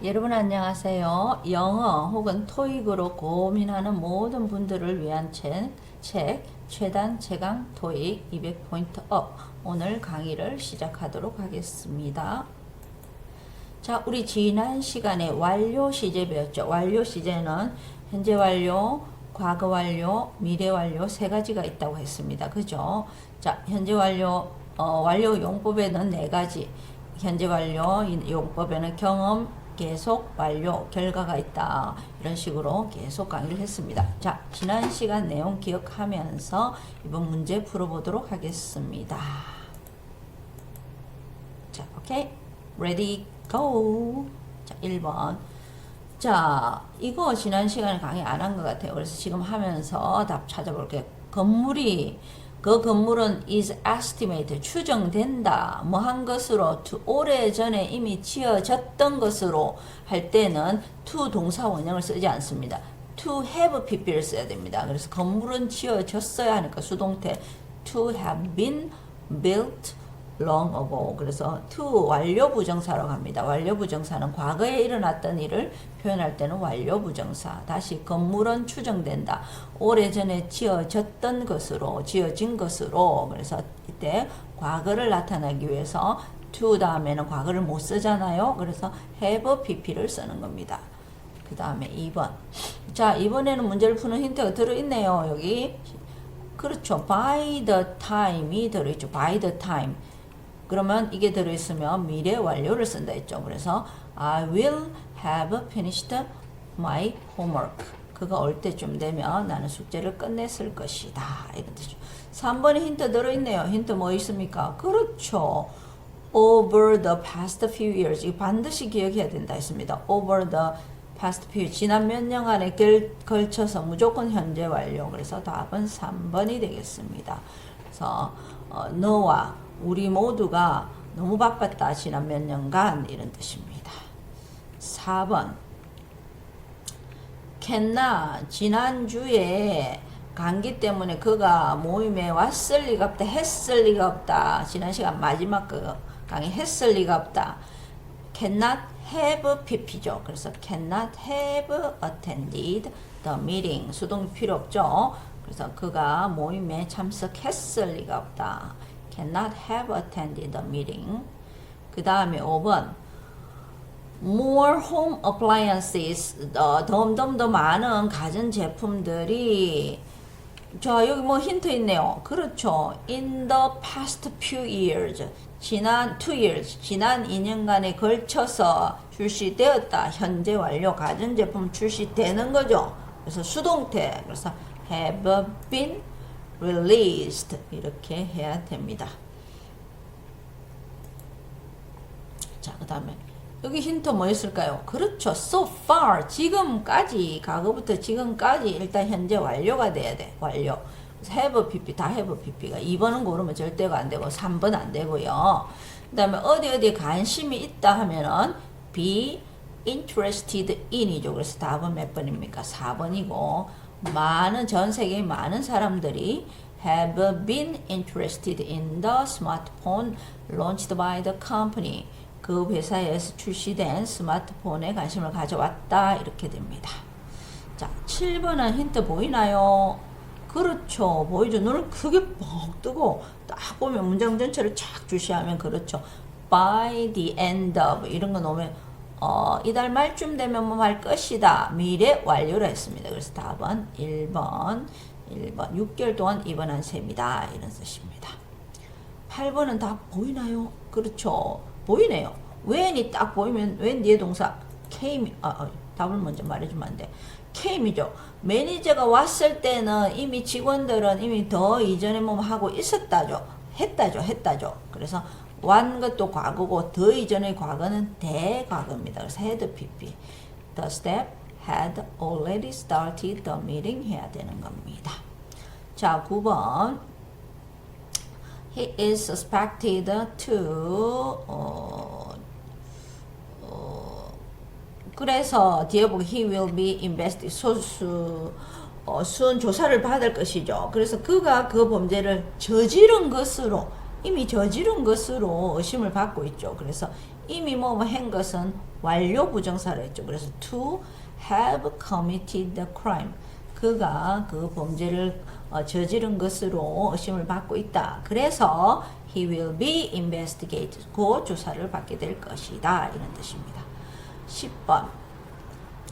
여러분 안녕하세요. 영어 혹은 토익으로 고민하는 모든 분들을 위한 책 최단 최강 토익 200포인트 업 오늘 강의를 시작하도록 하겠습니다. 자, 우리 지난 시간에 완료 시제 배웠죠. 완료 시제는 현재 완료, 과거 완료, 미래 완료 세 가지가 있다고 했습니다. 그죠? 자, 현재 완료, 완료 용법에는 네 가지. 현재 완료 용법에는 경험, 계속, 완료, 결과가 있다. 이런 식으로 계속 강의를 했습니다. 자, 지난 시간 내용 기억하면서 이번 문제 풀어보도록 하겠습니다. 자, 오케이. Ready, go. 자, 1번. 자, 이거 지난 시간에 강의 안 한 것 같아요. 그래서 지금 하면서 답 찾아볼게요. 그 건물은 is estimated, 추정된다. 뭐 한 것으로, 오래전에 이미 지어졌던 것으로 할 때는 to 동사 원형을 쓰지 않습니다. to have pp를 써야 됩니다. 그래서 건물은 지어졌어야 하니까 수동태 to have been built long ago. 그래서 to 완료 부정사로 갑니다. 완료 부정사는 과거에 일어났던 일을 표현할 때는 완료 부정사. 다시 건물은 추정된다. 오래전에 지어진 것으로. 그래서 이때 과거를 나타내기 위해서 to 다음에는 과거를 못 쓰잖아요. 그래서 have pp를 쓰는 겁니다. 그 다음에 2번. 자, 이번에는 문제를 푸는 힌트가 들어있네요. 여기. 그렇죠. by the time이 들어있죠. by the time. 그러면 이게 들어있으면 미래 완료를 쓴다 했죠. 그래서 I will have finished my homework. 그가 올 때쯤 되면 나는 숙제를 끝냈을 것이다. 이런 뜻이죠. 3번에 힌트 들어있네요. 힌트 뭐 있습니까? 그렇죠. Over the past few years. 이거 반드시 기억해야 된다 했습니다. Over the past few. 지난 몇 년간에 걸쳐서 무조건 현재 완료. 그래서 답은 3번이 되겠습니다. 그래서 너와 우리 모두가 너무 바빴다. 지난 몇 년간 이런 뜻입니다. 4번. 캔나 지난주에 감기 때문에 그가 모임에 왔을 리가 없다. 했을 리가 없다. 지난 시간 마지막 그 강의 했을 리가 없다. cannot have pp죠. 그래서 cannot have attended the meeting. 수동 필요 없죠. 그래서 그가 모임에 참석했을 리가 없다. cannot have attended the meeting. 그 다음에 5번. more home appliances. 더 많은 가전제품들이 자, 여기 뭐 힌트 있네요. 그렇죠. in the past few years. 지난 2years. 지난 2년간에 걸쳐서 출시되었다. 현재 완료 가전제품 출시되는 거죠. 그래서 수동태. 그래서 have been released 이렇게 해야 됩니다. 자, 그 다음에 여기 힌트 뭐 있을까요? 그렇죠. so far 지금까지 과거부터 지금까지 일단 현재 완료가 돼야 돼. 완료. have pp 다 have pp가 2번은 고르면 절대가 안 되고 3번 안 되고요. 그 다음에 어디에 관심이 있다 하면은 be interested in이죠. 그래서 답은 몇 번입니까? 4번이고 전 세계의 많은 사람들이 have been interested in the smartphone launched by the company. 그 회사에서 출시된 스마트폰에 관심을 가져왔다. 이렇게 됩니다. 자, 7번은 힌트 보이나요? 그렇죠. 보이죠? 눈을 크게 뻥 뜨고 딱 보면 문장 전체를 쫙 주시하면 그렇죠. by the end of 이런 거 놓으면 이달 말쯤 되면 뭐 할 것이다. 미래 완료를 했습니다. 그래서 답은 1번 6개월 동안 입원한 셈이다. 이런 뜻입니다. 8번은 다 보이나요? 그렇죠. 보이네요. when이 딱 보이면 when 뒤에 동사 came 답을 먼저 말해주면 안 돼. came이죠. 매니저가 왔을 때는 이미 직원들은 이미 더 이전에 뭐 하고 있었다죠. 했다죠. 그래서 완 것도 과거고 더 이전의 과거는 대과거입니다. 그래서 had pp. The staff had already started the meeting 해야 되는 겁니다. 자, 9번. He is suspected to 그래서 뒤에 보기 he will be investigated 수원 조사를 받을 것이죠. 그래서 그가 그 범죄를 저지른 것으로 이미 저지른 것으로 의심을 받고 있죠. 그래서 이미 뭐뭐 한 것은 완료 부정사로 했죠. 그래서 to have committed the crime. 그가 그 범죄를 저지른 것으로 의심을 받고 있다. 그래서 he will be investigated. 그 조사를 받게 될 것이다. 이런 뜻입니다. 10번.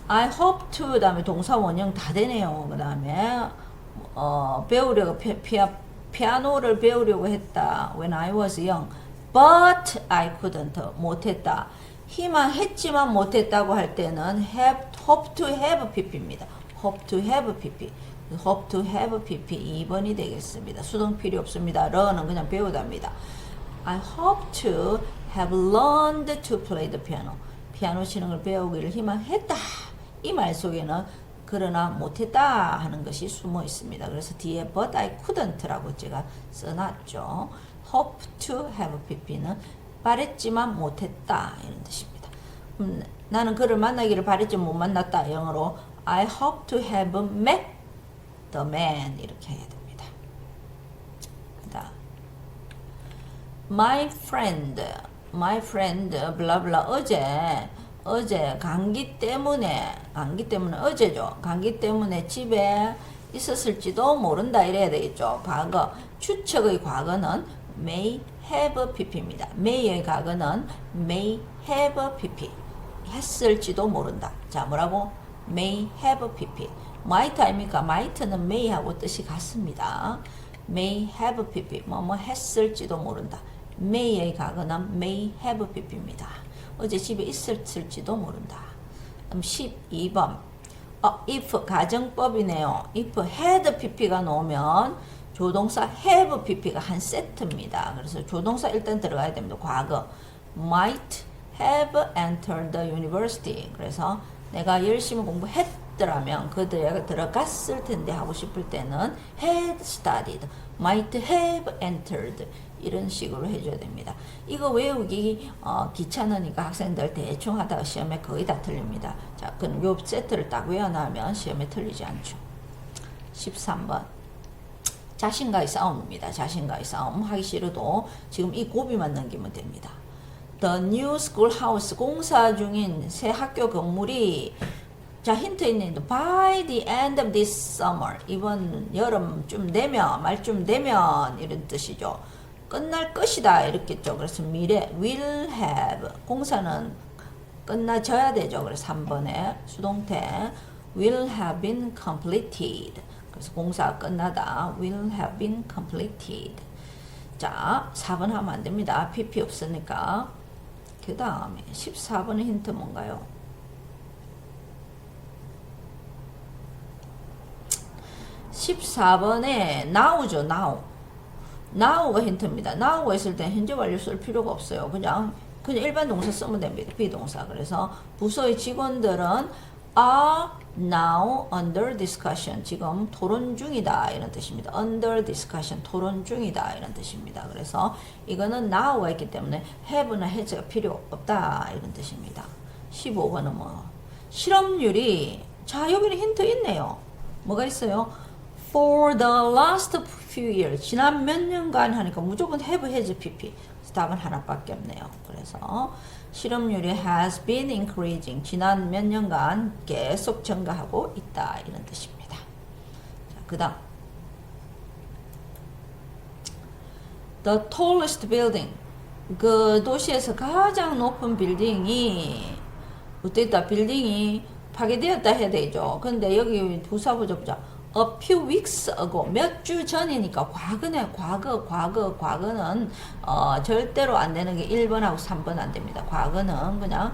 I hope to 다음에 동사 원형 다 되네요. 그 다음에 배우려고 피아노를 배우려고 했다. When I was young. But I couldn't. 못했다. 희망했지만 못했다고 할 때는 hope to have pp입니다. hope to have pp. hope to have pp 2번이 되겠습니다. 수동 필요 없습니다. learn은 그냥 배우답니다. I hope to have learned to play the piano. 피아노 치는 걸 배우기를 희망했다. 이 말 속에는 그러나 못했다 하는 것이 숨어 있습니다. 그래서 뒤에 but I couldn't라고 제가 써놨죠. hope to have pp는 바랬지만 못했다 이런 뜻입니다. 나는 그를 만나기를 바랬지만 못 만났다. 영어로 I hope to have met the man 이렇게 해야 됩니다. 그다음 my friend 블라블라 어제 감기 때문에 어제죠. 감기 때문에 집에 있었을지도 모른다 이래야 되겠죠. 과거 추측의 과거는 may have pp입니다. may의 과거는 may have pp. 했을지도 모른다. 자, 뭐라고? may have pp. might 아닙니까? might는 may하고 뜻이 같습니다. may have pp. 뭐 했을지도 모른다. may의 과거는 may have pp입니다. 어제 집에 있었을지도 모른다. 12번. if 가정법이네요. if had pp가 나오면 조동사 have pp가 한 세트입니다. 그래서 조동사 일단 들어가야 됩니다. 과거. might have entered the university. 그래서 내가 열심히 공부했더라면 그들에게 들어갔을 텐데 하고 싶을 때는 had studied, might have entered 이런 식으로 해줘야 됩니다. 이거 외우기 귀찮으니까 학생들 대충 하다가 시험에 거의 다 틀립니다. 자, 그럼 요 세트를 딱 외워놔면 시험에 틀리지 않죠. 13번. 자신과의 싸움입니다. 자신과의 싸움 하기 싫어도 지금 이 고비만 넘기면 됩니다. The new schoolhouse 공사 중인 새 학교 건물이 자 힌트 있는 by the end of this summer 이번 여름쯤 되면 말쯤 되면 이런 뜻이죠. 끝날 것이다 이렇겠죠. 그래서 미래 will have 공사는 끝나져야 되죠. 그래서 3번에 수동태 will have been completed. 그래서 공사가 끝나다 will have been completed. 자 4번 하면 안 됩니다. pp 없으니까. 그 다음에 14번의 힌트 뭔가요? 14번에 now죠. now가 힌트입니다. now가 있을 때 현재 완료 쓸 필요가 없어요. 그냥 일반 동사 쓰면 됩니다. 비동사. 그래서 부서의 직원들은 are now under discussion. 지금 토론 중이다 이런 뜻입니다. under discussion 토론 중이다 이런 뜻입니다. 그래서 이거는 now가 있기 때문에 have나 has가 필요 없다 이런 뜻입니다. 15번은 뭐 실업률이 자 여기는 힌트 있네요. 뭐가 있어요? For the last few years 지난 몇 년간 하니까 무조건 have has pp. 그래서 답은 하나밖에 없네요. 그래서 실업률이 has been increasing 지난 몇 년간 계속 증가하고 있다 이런 뜻입니다. 자, 그다음 the tallest building 그 도시에서 가장 높은 빌딩이 어땠다 빌딩이 파괴되었다 해야 되죠. 근데 여기 부사부죠 보자. A few weeks ago 몇 주 전이니까 과거네. 과거는 절대로 안 되는 게 1번하고 3번 안 됩니다. 과거는 그냥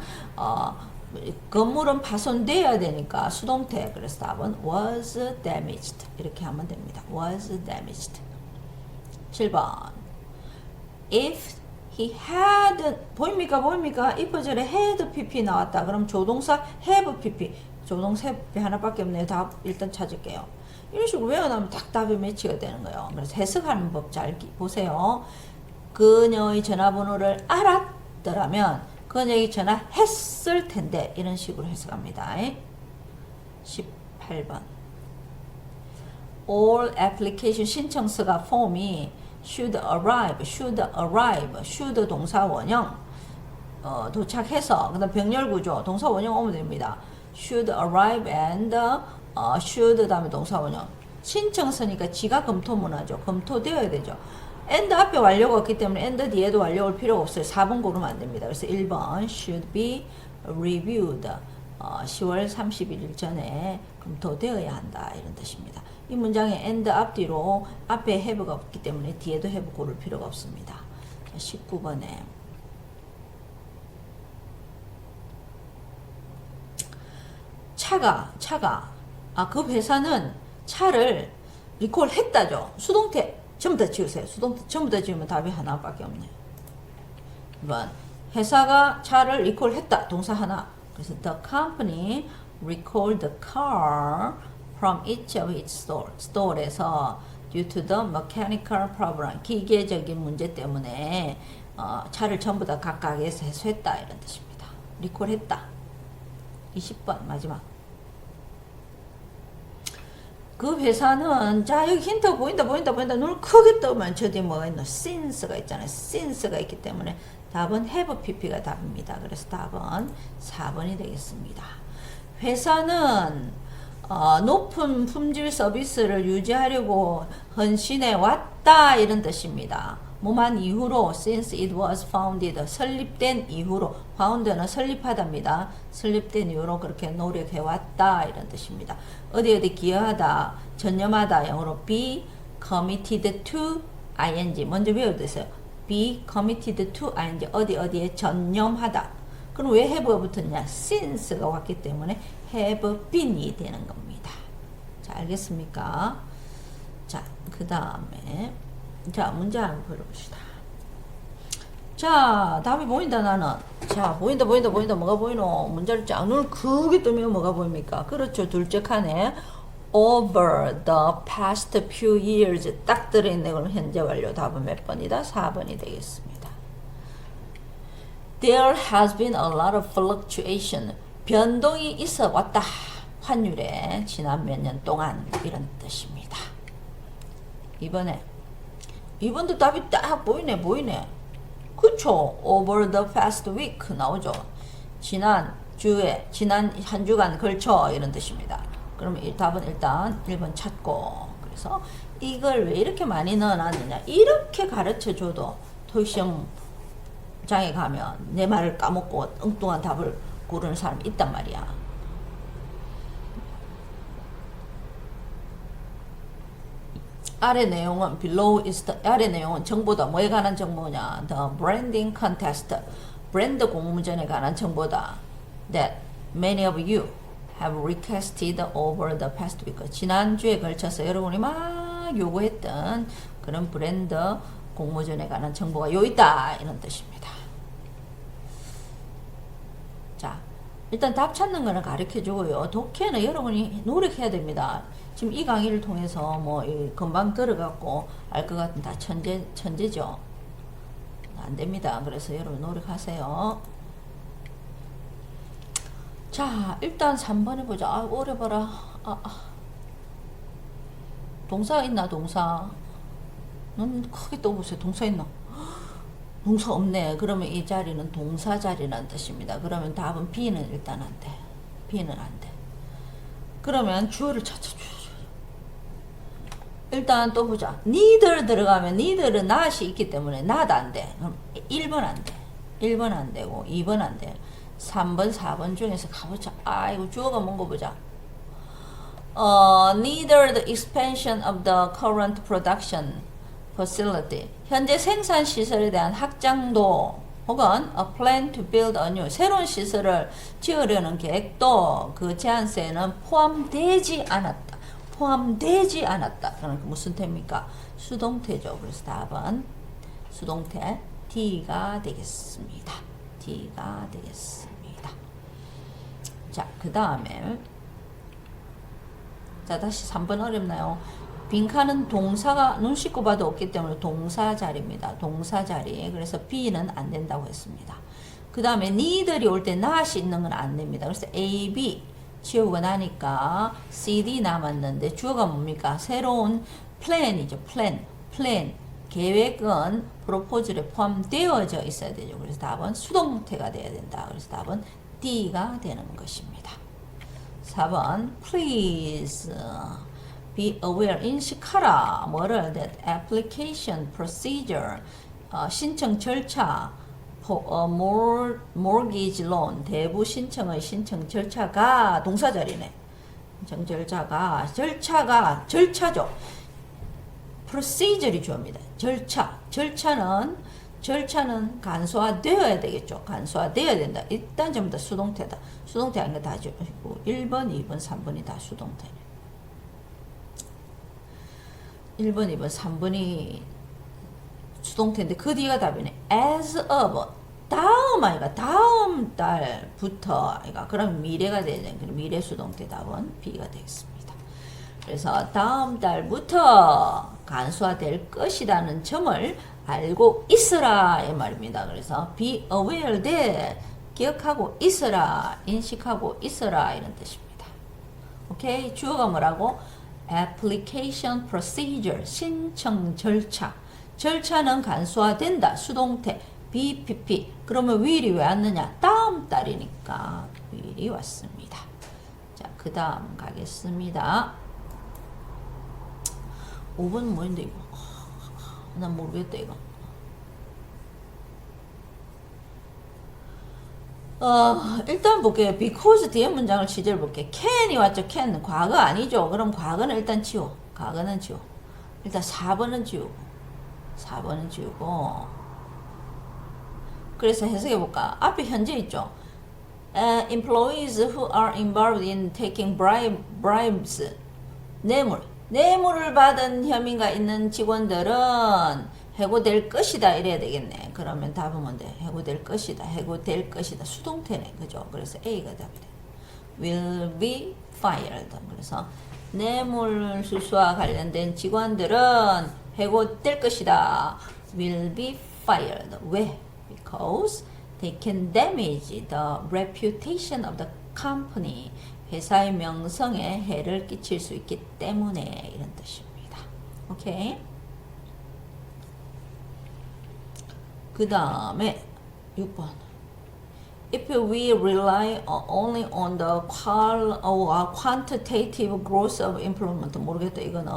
건물은 파손되어야 되니까 수동태. 그래서 답은 was damaged 이렇게 하면 됩니다. was damaged. 7번 if he had 보입니까? if 절에 had pp 나왔다. 그럼 조동사 have pp 조동사 have pp 하나밖에 없네요. 답 일단 찾을게요. 이런 식으로 외워나면 딱 답이 매치가 되는 거예요. 그래서 해석하는 법 잘 보세요. 그녀의 전화번호를 알았더라면 그녀에게 전화했을 텐데 이런 식으로 해석합니다. 18번 All application 신청서가 폼이 should arrive, should 동사 원형 도착해서 그다음 병렬 구조 동사 원형 오면 됩니다. should arrive and should 다음에 동사 원형. 신청서니까 지가 검토문화죠. 검토되어야 되죠. and 앞에 완료가 없기 때문에 and 뒤에도 완료 올 필요가 없어요. 4번 고르면 안 됩니다. 그래서 1번 should be reviewed 10월 31일 전에 검토되어야 한다 이런 뜻입니다. 이 문장에 and 앞뒤로 앞에 have가 없기 때문에 뒤에도 have 고를 필요가 없습니다. 19번에 차가 그 회사는 차를 리콜 했다죠. 수동태 전부 다 지우세요. 수동태 전부 다 지우면 답이 하나밖에 없네요. 2번 회사가 차를 리콜 했다. 동사 하나. 그래서 the company recalled the car from each of its store에서 due to the mechanical problem 기계적인 문제 때문에 차를 전부 다 각각에서 해소했다 이런 뜻입니다. 리콜했다. 20번 마지막. 그 회사는 자 여기 힌트 보인다 눈을 크게 뜨면 저 뒤에 뭐가 있노? since가 있잖아요. since가 있기 때문에 답은 have pp가 답입니다. 그래서 답은 4번이 되겠습니다. 회사는 높은 품질 서비스를 유지하려고 헌신해 왔다 이런 뜻입니다. 뭐만 이후로 since it was founded 설립된 이후로 found는 설립하답니다. 설립된 이후로 그렇게 노력해 왔다 이런 뜻입니다. 어디 기여하다 전념하다 영어로 be committed to ing 먼저 외워두세요. be committed to ing 어디에 전념하다. 그럼 왜 have가 붙었냐? since가 왔기 때문에 have been이 되는 겁니다. 자 알겠습니까? 자 그 다음에 자 문제 한번 풀어봅시다. 자 답이 보인다 나는. 자 보인다 뭐가 보이노? 문제를 쫙 눈을 크게 뜨면 뭐가 보입니까? 그렇죠. 둘째 칸에 over the past few years 딱 들어있네. 그럼 현재 완료 답은 몇 번이다? 4번이 되겠습니다. There has been a lot of fluctuation 변동이 있어 왔다. 환율에 지난 몇 년 동안 이런 뜻입니다. 이번도 답이 딱 보이네. 그쵸? Over the past week 나오죠. 지난 한 주간 걸쳐 이런 뜻입니다. 그러면 이 답은 일단 1번 찾고 그래서 이걸 왜 이렇게 많이 넣어놨느냐 이렇게 가르쳐줘도 토익 시험장에 가면 내 말을 까먹고 엉뚱한 답을 고르는 사람이 있단 말이야. 아래 내용은 below is the 아래 내용은 정보다 뭐에 관한 정보냐 the branding contest 브랜드 공모전에 관한 정보다 that many of you have requested over the past week 지난주에 걸쳐서 여러분이 막 요구했던 그런 브랜드 공모전에 관한 정보가 요 있다 이런 뜻입니다. 자 일단 답 찾는 거는 가르쳐 주고요. 독해는 여러분이 노력해야 됩니다. 지금 이 강의를 통해서 뭐 금방 들어갖고 알 것 같은 다 천재죠. 안 됩니다. 그래서 여러분 노력하세요. 자 일단 3번 해보자. 아 오래 봐라. 동사 있나 동사? 눈 크게 떠보세요. 동사 있나? 동사 없네. 그러면 이 자리는 동사 자리라는 뜻입니다. 그러면 답은 B는 일단 안 돼. B는 안 돼. 그러면 주어를 찾아줘야죠. 일단 또 보자. neither 들어가면 neither은 not이 있기 때문에 not 안 돼. 그럼 1번 안 돼. 1번 안 되고 2번 안 돼. 3번, 4번 중에서 가보자. 이거 주어가 뭔가 보자. neither the expansion of the current production facility 현재 생산 시설에 대한 확장도 혹은 a plan to build a new 새로운 시설을 지으려는 계획도 그 제안서에는 포함되지 않았다. 그러니까 무슨 태입니까? 수동태죠. 그래서 답은 수동태 D가 되겠습니다. D가 되겠습니다. 자, 그 다음에 자 다시 3번 어렵나요? 빈칸은 동사가 눈 씻고 봐도 없기 때문에 동사 자리입니다. 동사 자리. 그래서 B는 안 된다고 했습니다. 그 다음에 neither이 올 때 not이 있는 건 안 됩니다. 그래서 A, B 지우고 나니까 C, D 남았는데 주어가 뭡니까? 새로운 plan이죠. plan. 계획은 프로포즈에 포함되어져 있어야 되죠. 그래서 답은 수동태가 돼야 된다. 그래서 답은 D가 되는 것입니다. 4번 please be aware 인식하라 뭐를 that application procedure 신청 절차 mortgage loan 대부 신청의 신청 절차가 동사절이네. 신청 절차죠. procedure이 주어입니다. 절차는 간소화되어야 되겠죠. 간소화되어야 된다. 일단 전부 다 수동태다. 수동태 아닌 거 다 주고 1번, 2번, 3번이 다 수동태네. 1번, 2번, 3번이 수동태인데 그 뒤가 답이네. as of 다음 아이가 다음 달부터 아이가 그럼 미래가 돼야 되는 미래 수동태 답은 B가 되겠습니다. 그래서 다음 달부터 간소화될 것이라는 점을 알고 있으라 이 말입니다. 그래서 be aware that 기억하고 있으라 인식하고 있으라 이런 뜻입니다. 오케이 주어가 뭐라고? application procedure 신청 절차 절차는 간소화된다 수동태 BPP 그러면 will이 왜 왔느냐 다음 달이니까 will이 왔습니다. 자 그 다음 가겠습니다. 5번 뭐인데 이거 난 모르겠다 이거 일단 볼게요. because 뒤에 문장을 취재를 볼게요. can이 왔죠. can 과거 아니죠. 그럼 과거는 일단 지워. 과거는 지워. 일단 4번은 지우고 4번은 지우고 그래서 해석해볼까? 앞에 현재 있죠. Employees who are involved in taking bribes 뇌물을 받은 혐의가 있는 직원들은 해고될 것이다 이래야 되겠네. 그러면 답은 뭔데? 해고될 것이다. 해고될 것이다. 수동태네. 그죠? 그래서 A가 답이 돼. will be fired. 그래서 뇌물 수수와 관련된 직원들은 해고될 것이다. will be fired. 왜? Because they can damage the reputation of the company. 회사의 명성에 해를 끼칠 수 있기 때문에 이런 뜻입니다. 오케이. 그 다음에 6번. If we rely only on the quantitative growth of employment 모르겠다. 이거는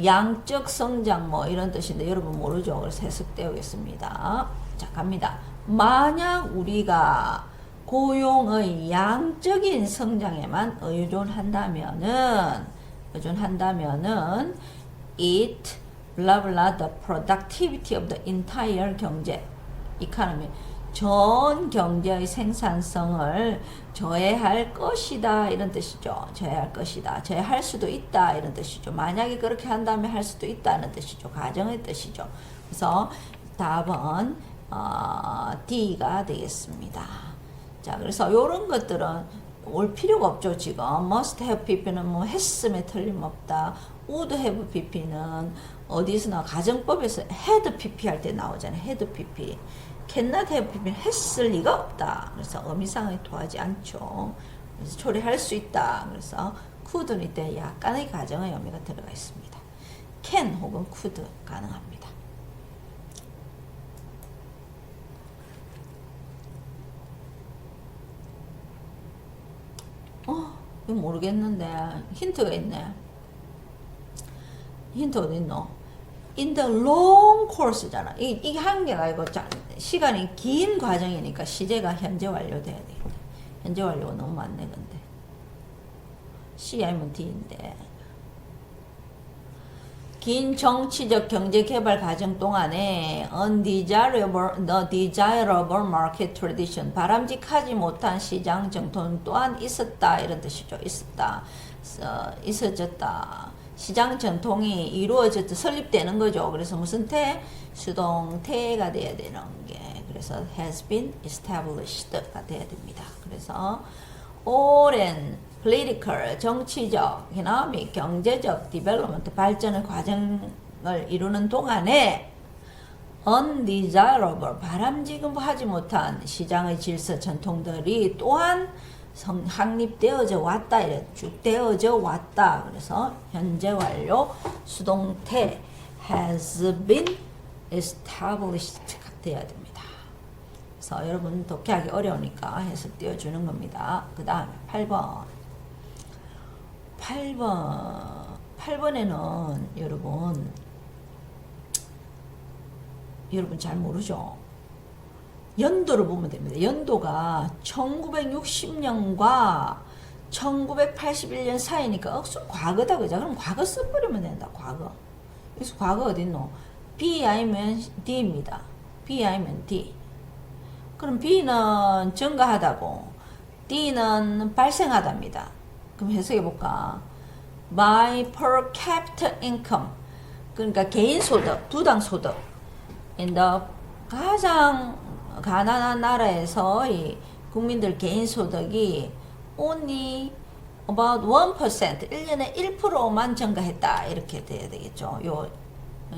양적 성장 뭐 이런 뜻인데 여러분 모르죠. 그래서 해석되어 오겠습니다. 자 갑니다. 만약 우리가 고용의 양적인 성장에만 의존한다면은 it blah blah the productivity of the entire 경제 economy 전 경제의 생산성을 저해할 것이다 이런 뜻이죠. 저해할 것이다. 저해할 수도 있다 이런 뜻이죠. 만약에 그렇게 한다면 할 수도 있다는 뜻이죠. 가정의 뜻이죠. 그래서 답은 D가 되겠습니다. 자, 그래서 이런 것들은 올 필요가 없죠. 지금 must have pp는 뭐 했음에 틀림없다. would have pp는 어디서 나와? 가정법에서 had pp 할 때 나오잖아요. had pp. cannot have pp는 했을 리가 없다. 그래서 어미상을 토하지 않죠. 그래서 초래할 수 있다. 그래서 could는 이때 약간의 가정의 의미가 들어가 있습니다. can 혹은 could 가능합니다. 이거 모르겠는데 힌트가 있네. 힌트 어디 있노? In the long course잖아. 이게 한계가 아니고 시간이 긴 과정이니까 시제가 현재 완료돼야 되겠다. 현재 완료가 너무 많네 근데. C 아니면 D인데. 긴 정치적 경제 개발 과정 동안에 the desirable market tradition 바람직하지 못한 시장 정통 또한 있었다 이런 뜻이죠. 있어졌다. 시장 전통이 이루어졌다 설립되는 거죠. 그래서 무슨 태? 수동태가 돼야 되는 게 그래서 has been established가 돼야 됩니다. 그래서 오랜 political 정치적, economic 경제적 development 발전의 과정을 이루는 동안에 undesirable 바람직하지 못한 시장의 질서 전통들이 또한 확립되어져 왔다 이래 쭉 되어져 왔다. 그래서 현재 완료 수동태 has been established 돼야 됩니다. 그래서 여러분 독해하기 어려우니까 해서 띄워주는 겁니다. 그 다음에 8번. 8번에는 여러분 잘 모르죠? 연도를 보면 됩니다. 연도가 1960년과 1981년 사이니까 억수 과거다, 그죠? 그럼 과거 써버리면 된다, 과거. 그래서 과거 어딨노? B 아니면 D입니다. B 아니면 D. 그럼 B는 증가하다고, D는 발생하답니다. 그럼 해석해볼까? by per capita income. 그러니까 개인 소득, 두당 소득. in the 가장 가난한 나라에서 이 국민들 개인 소득이 only about 1%, 1년에 1%만 증가했다. 이렇게 돼야 되겠죠. 요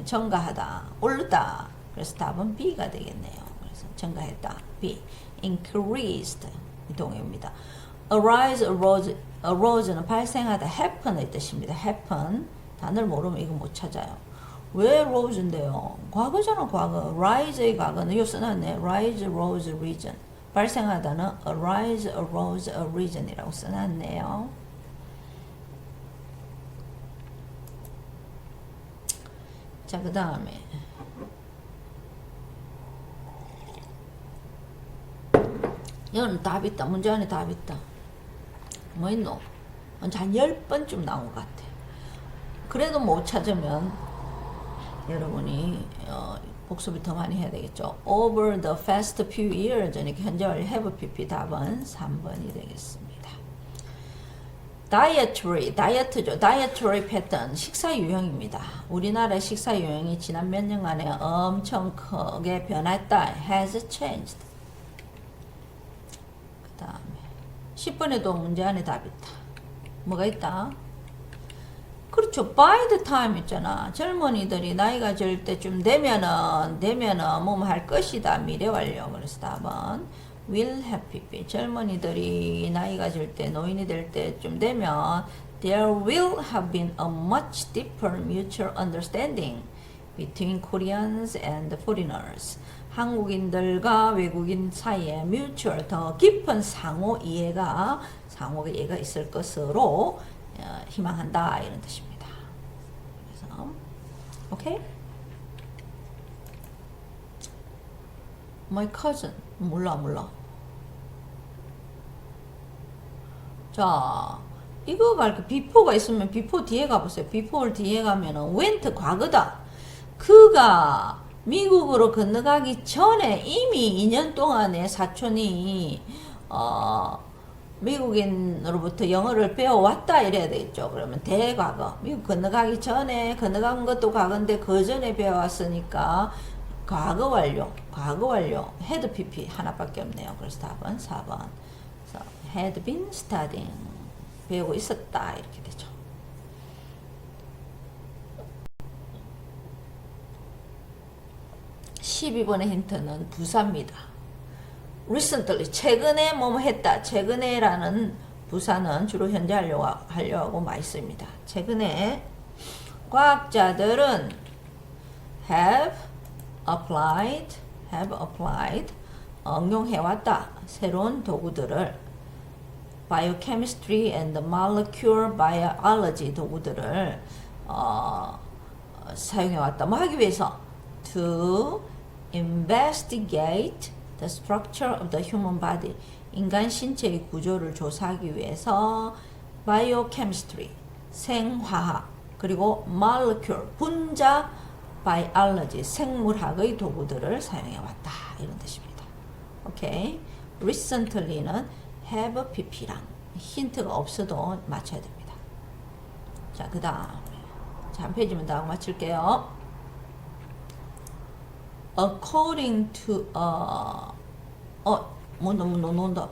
증가하다, 오르다. 그래서 답은 B가 되겠네요. 그래서 증가했다. B. increased 이 동의어입니다. arise, arose는 발생하다, happen의 뜻입니다. happen 단어를 모르면 이거 못 찾아요. 왜 rose인데요? 과거잖아, 과거. rise의 과거는 이거 써놨네. rise, rose, risen. 발생하다는 arise, arose, arisen이라고 써놨네요. 자, 그 다음에 여기는 답 있다. 문제 안에 답 있다. 뭐 있노? 한 10번쯤 나온 것 같아. 그래도 못 찾으면 여러분이 복습을 더 많이 해야 되겠죠. Over the past few years, 그러니까 현재 완료 have pp 답은 3번이 되겠습니다. Dietary, 다이어트죠. Dietary pattern, 식사 유형입니다. 우리나라의 식사 유형이 지난 몇 년간에 엄청 크게 변했다. Has changed. 그 다음에 10번에도 문제 안에 답 있다. 뭐가 있다? 그렇죠. by the time 있잖아. 젊은이들이 나이가 들 때쯤 되면은 뭐뭐 할 것이다. 미래 완료. 그래서 답은 will have pp. 젊은이들이 나이가 들 때, 노인이 될 때쯤 되면 there will have been a much deeper mutual understanding between Koreans and foreigners. 한국인들과 외국인 사이에 mutual 더 깊은 상호 이해가 있을 것으로 희망한다, 이런 뜻입니다. 그래서 오케이? My cousin 몰라. 자, 이거 갈까? before가 있으면 before 뒤에 가보세요. before 뒤에 가면은 went 과거다. 그가 미국으로 건너가기 전에 이미 2년 동안에 사촌이 미국인으로부터 영어를 배워왔다 이래야 되겠죠. 그러면 대과거. 미국 건너가기 전에 건너간 것도 과거인데 그 전에 배워왔으니까 과거 완료. had pp 하나밖에 없네요. 그래서 답은 4번. 그래서 had been studying. 배우고 있었다 이렇게 되죠. 12번의 힌트는 부사입니다. recently, 최근에 뭐뭐 했다. 최근에라는 부사는 주로 현재 하려고 많이 씁니다. 최근에 과학자들은 have applied, 응용해왔다. 새로운 도구들을 biochemistry and molecular biology 도구들을 사용해왔다. 뭐 하기 위해서? to investigate the structure of the human body. 인간 신체의 구조를 조사하기 위해서 biochemistry, 생화학, 그리고 molecule, 분자 biology, 생물학의 도구들을 사용해 왔다. 이런 뜻입니다. 오케이. recently는 have pp랑 힌트가 없어도 맞춰야 됩니다. 자, 그 다음에 한 페이지만 더 하고 맞출게요. according to 논다.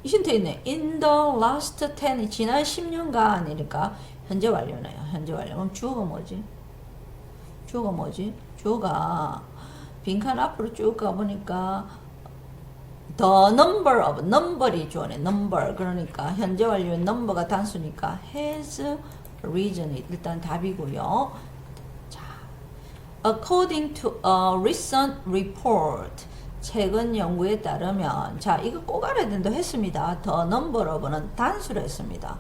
힌트 있네. in the last 10, 지난 10년간이니까 현재 완료네요. 현재 완료. 그럼 주어가 뭐지? 주어가 빈칸 앞으로 쭉 가보니까 the number of number이 주어네. number 그러니까 현재 완료 number가 단수니까 has reason이 일단 답이고요. 자, according to a recent report 최근 연구에 따르면 자 이거 꼭 알아야 된다 했습니다. the number of는 단수를 했습니다.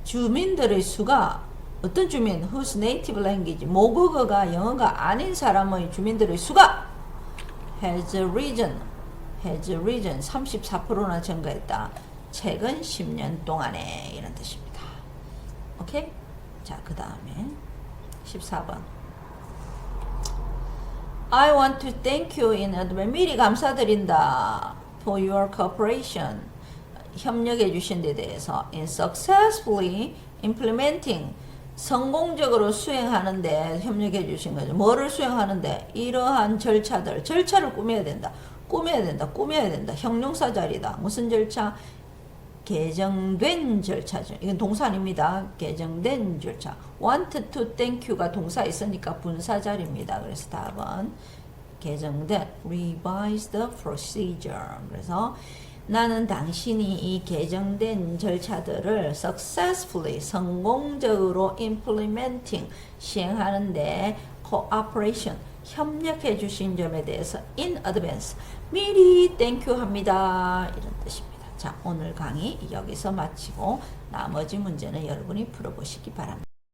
주민들의 수가 어떤 주민 whose native language 모국어가 영어가 아닌 사람의 주민들의 수가 has risen 34%나 증가했다. 최근 10년 동안에 이런 뜻입니다. 오케이? 자, 그 다음에 14번. I want to thank you in advance. 미리 감사드린다. For your cooperation. 협력해 주신 데 대해서. In successfully implementing. 성공적으로 수행하는데 협력해 주신 거죠. 뭐를 수행하는데? 이러한 절차를 꾸며야 된다. 형용사 자리다. 무슨 절차? 개정된 절차죠. 이건 동사 아닙니다. 개정된 절차. want to thank you가 동사 있으니까 분사 자리입니다. 그래서 답은 개정된 revised procedure. 그래서 나는 당신이 이 개정된 절차들을 successfully 성공적으로 implementing 시행하는데 cooperation 협력해 주신 점에 대해서 in advance 미리 thank you 합니다. 이런 뜻입니다. 자, 오늘 강의 여기서 마치고 나머지 문제는 여러분이 풀어보시기 바랍니다.